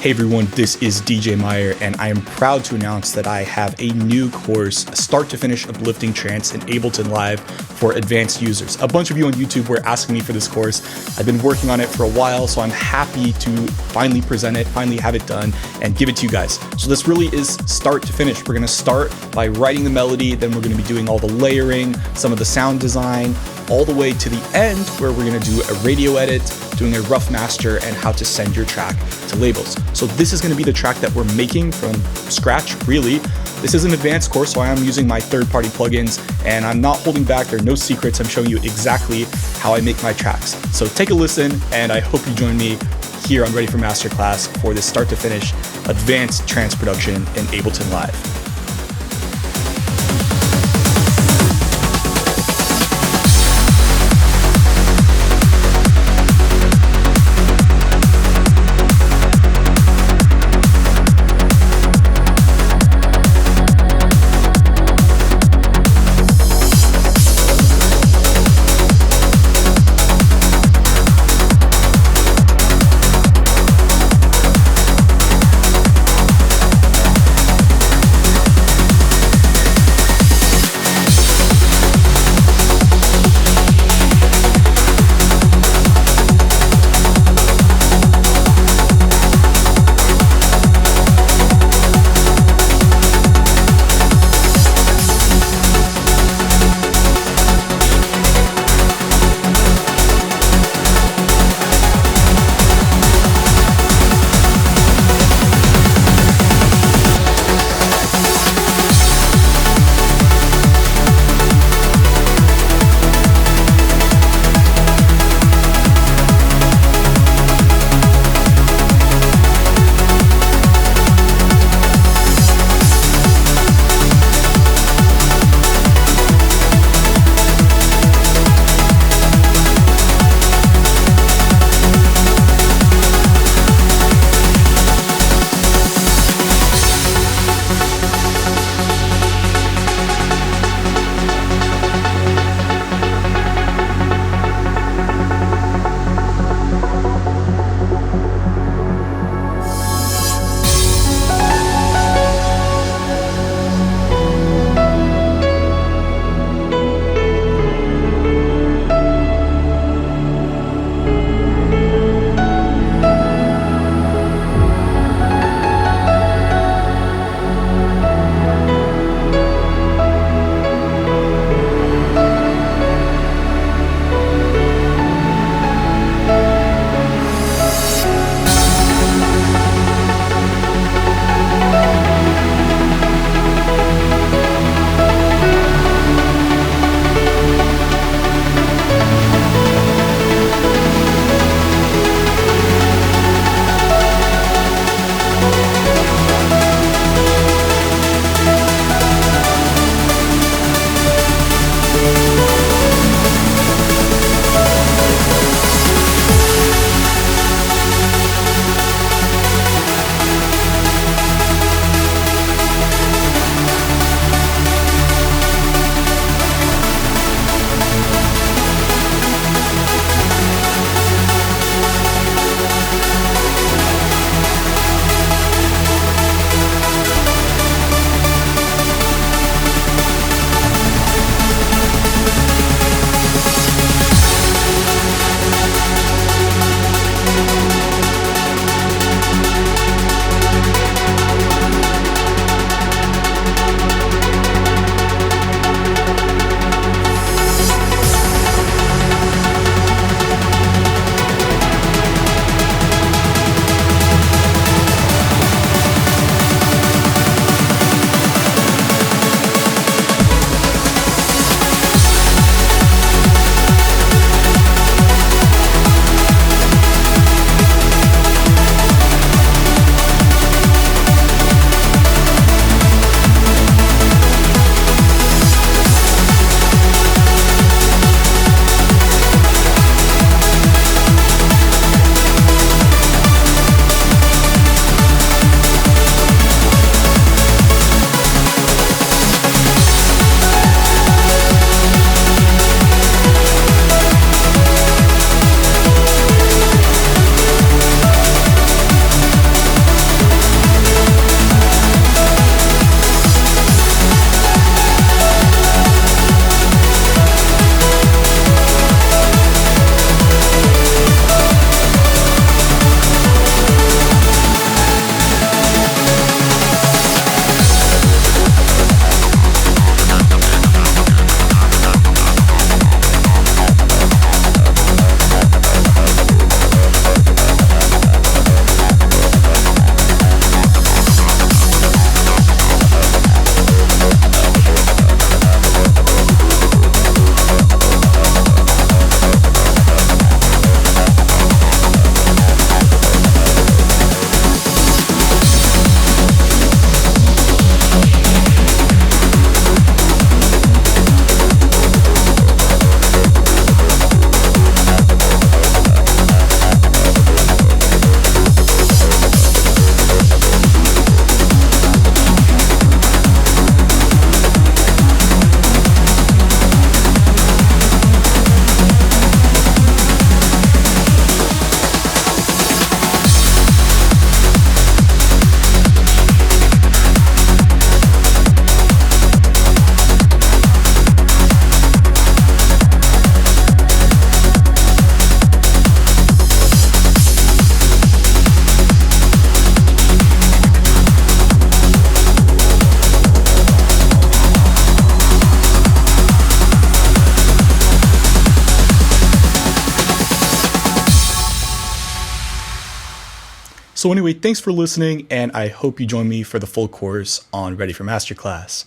Hey everyone, this is DJ Meyer, and I am proud to announce that I have a new course, start to finish uplifting trance in Ableton Live for advanced users. A bunch of you on YouTube were asking me for this course. I've been working on it for a while, so I'm happy to finally present it, finally have it done, and give it to you guys. So this really is start to finish. We're gonna start by writing the melody, then we're gonna be doing all the layering, some of the sound design, all the way to the end where we're gonna do a radio edit, doing a rough master, and how to send your track to labels. So this is gonna be the track that we're making from scratch, really. This is an advanced course, so I am using my third-party plugins, and I'm not holding back. There are no secrets. I'm showing you exactly how I make my tracks. So take a listen, and I hope you join me here on Ready for Masterclass for this start to finish advanced trance production in Ableton Live. So anyway, thanks for listening, and I hope you join me for the full course on Ready for Masterclass.